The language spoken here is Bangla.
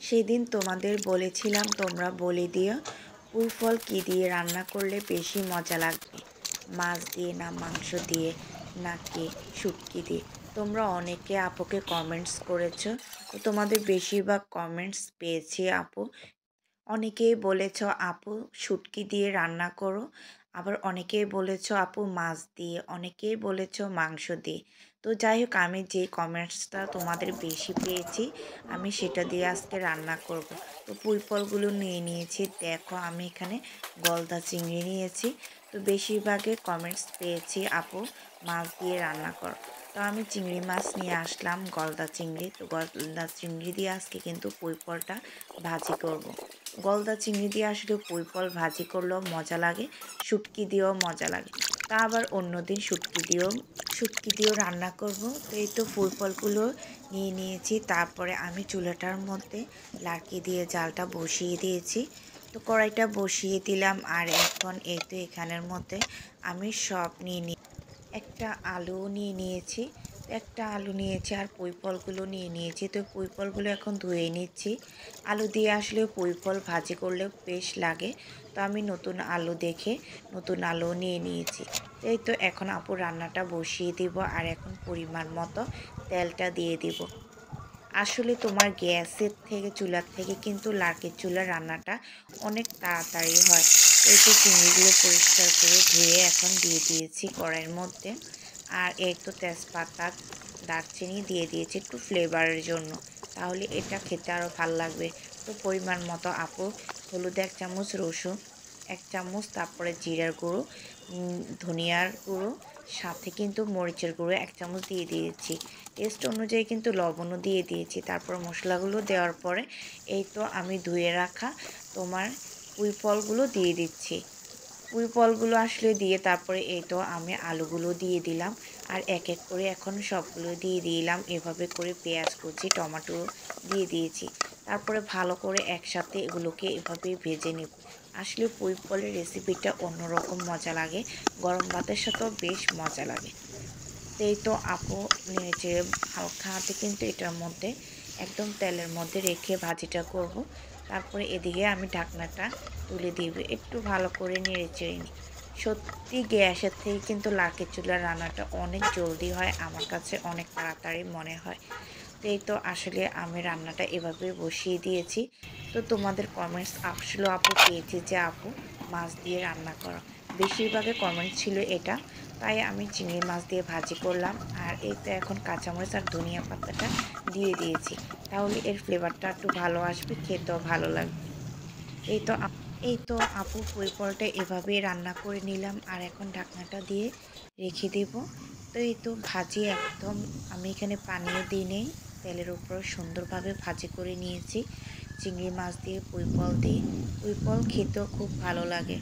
সেদিন তোমাদের বলেছিলাম তোমরা বলে দিও পুঁই ফল কী দিয়ে রান্না করলে বেশি মজা লাগবে, মাছ দিয়ে না মাংস দিয়ে নাকি শুটকি দিয়ে। তোমরা অনেকে আপুকে কমেন্টস করেছো, তো তোমাদের বেশিরভাগ কমেন্টস পেয়েছি আপু। অনেকেই বলেছ আপু শুটকি দিয়ে রান্না করো, আবার অনেকেই বলেছ আপু মাছ দিয়ে, অনেকেই বলেছ মাংস দিয়ে। তো যাই হোক, আমি যে কমেন্টসটা তোমাদের বেশি পেয়েছি আমি সেটা দিয়ে আজকে রান্না করব। তো পুঁই ফলগুলো নিয়ে নিয়েছি, দেখো আমি এখানে গলদা চিংড়ি নিয়েছি। তো বেশিরভাগে কমেন্টস পেয়েছি আপু মাছ দিয়ে রান্না করো। তো আমি চিংড়ি মাছ নিয়ে আসলাম, গলদা চিংড়ি। তো গলদা চিংড়ি দিয়ে আজকে কিন্তু পুঁই ফলটা ভাজি করব। গলদা চিংড়ি দিয়ে আসলে পুঁই ফল ভাজি করলেও মজা লাগে, শুটকি দিয়েও মজা লাগে। তা আবার অন্যদিন শুটকি দিয়েও রান্না করব। তো এই তো পুঁই ফলগুলো নিয়ে নিয়েছি, তারপরে আমি চুলাটার মধ্যে লাড়কি দিয়ে জালটা বসিয়ে দিয়েছি। তো কড়াইটা বসিয়ে দিলাম, আর এখন এই তো এখানের মধ্যে আমি সব একটা আলু নিয়ে নিয়েছি। একটা আলু নিয়েছি আর পুঁই ফলগুলো নিয়ে নিয়েছি। তো পুঁই ফলগুলো এখন ধুয়ে নিচ্ছি। আলু দিয়ে আসলে পুঁই ফল ভাজি করলে বেশ লাগে। তো আমি নতুন আলু দেখে নতুন আলু নিয়ে নিয়েছি। তো এই তো এখন আপু রান্নাটা বসিয়ে দিব, আর এখন পরিমাণ মতো তেলটা দিয়ে দিব। আসলে তোমার গ্যাসের থেকে চুলার থেকে কিন্তু লার্কির চুলার রান্নাটা অনেক তাড়াতাড়ি হয়। এই তো চিংড়িগুলো পরিষ্কার করে ধুয়ে এখন দিয়ে দিয়েছি কড়াইয়ের মধ্যে। আর এই তো তেজপাতা, দারচিনি দিয়ে দিয়েছি একটু ফ্লেভারের জন্য, তাহলে এটা খেতে আরও ভালো লাগবে। তো পরিমাণ মতো আপু হলুদ 1 চামচ, রসুন 1 চামচ, তারপরে জিরার গুঁড়ো, ধনিয়ার গুঁড়ো, সাথে কিন্তু মরিচের গুঁড়ো 1 চামচ দিয়ে দিয়েছি। টেস্ট অনুযায়ী কিন্তু লবণও দিয়ে দিয়েছি। তারপর মশলাগুলো দেওয়ার পরে এই তো আমি ধুয়ে রাখা তোমার পুঁই ফলগুলো দিয়ে দিচ্ছি। পুঁই ফলগুলো আসলে দিয়ে তারপরে এই তো আমি আলুগুলো দিয়ে দিলাম, আর এক এক করে এখন সবগুলো দিয়ে দিলাম। এভাবে করে পেঁয়াজ কুচি, টমেটো দিয়ে দিয়েছি। তারপরে ভালো করে একসাথে এগুলোকে এভাবে ভেজে নেব। আসলে পুঁই ফলের রেসিপিটা অন্যরকম মজা লাগে, গরম ভাতের সাথেও বেশ মজা লাগে। তো এই তো আপু নেড়েচেড়ে হালকা হাতে কিন্তু এটার মধ্যে একদম তেলের মধ্যে রেখে ভাজিটা করব। তারপরে এদিকে আমি ঢাকনাটা তুলে দিব, একটু ভালো করে নেড়েচেড়ে নিই। সত্যি গ্যাসের থেকে কিন্তু লার্কির চুলার রান্নাটা অনেক জলদি হয়, আমার কাছে অনেক তাড়াতাড়ি মনে হয়। তো এই তো আসলে আমি রান্নাটা এভাবে বসিয়ে দিয়েছি। তো তোমাদের কমেন্টস আসলে আপু পেয়েছি যে আপু মাছ দিয়ে রান্না করো, বেশিরভাগের কমেন্ট ছিল এটা। তাই আমি চিংড়ি মাছ দিয়ে ভাজি করলাম, আর এই তো এখন কাঁচামরিচ আর ধনিয়া পাতাটা দিয়ে দিয়েছি, তাহলে এর ফ্লেভারটা একটু ভালো আসবে, খেতেও ভালো লাগবে। এই তো আপু পুঁই ফলটা এভাবেই রান্না করে নিলাম, আর এখন ঢাকনাটা দিয়ে রেখে দেব। তো এই তো ভাজি একদম আমি এখানে পানিও দিই নেই, তেলের উপর সুন্দরভাবে ভাজি করে নিয়েছি চিংড়ি মাছ দিয়ে, পুঁই ফল দিয়ে। পুঁই ফল খেতেও খুব ভালো লাগে।